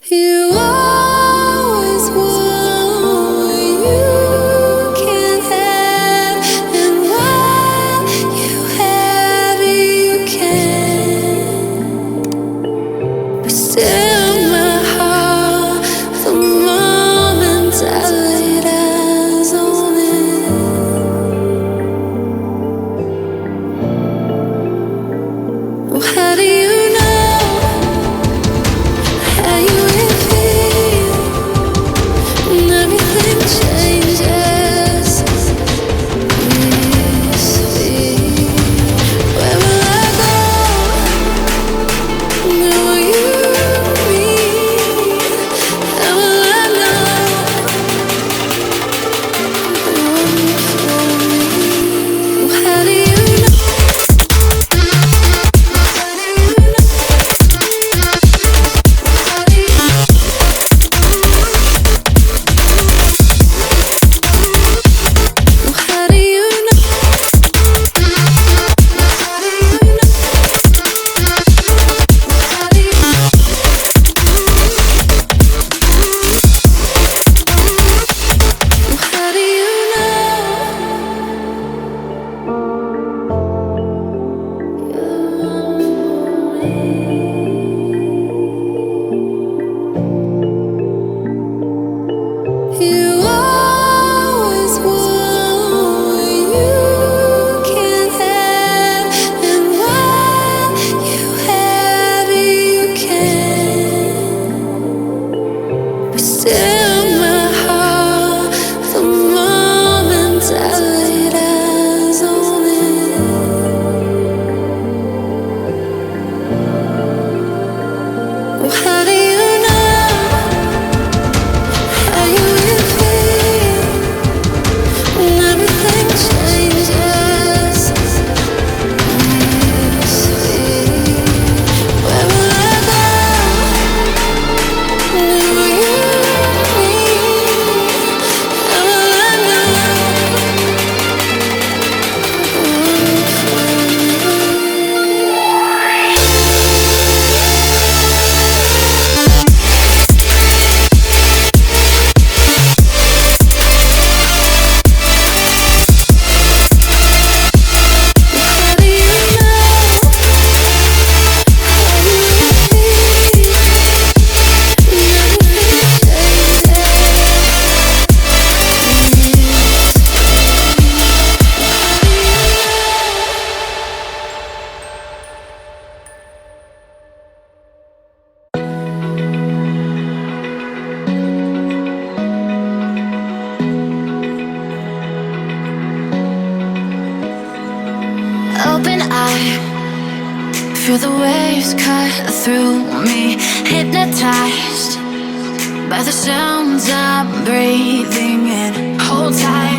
You always want what you can't have, and what you have you can. But still my heart, the moment I laid eyes on it. Oh, how do you know how you will feel when everything changes? This fear, where will I go? Where will you be? How will I know the one for me? Oh, how do you know? How do you know? How do you know? How do you know? How do you know? How do you know? How do you know? You always want what you can't have, and what you have you can. But still my heart, the moment I laid eyes on it. Oh, how do you know how you will feel when everything changes? This fear, where will I go? Where will you be? How will I know the one for How do you know how you will feel when everything Open eye, feel the waves cut through me. Hypnotized by the sounds I'm breathing in. Hold tight,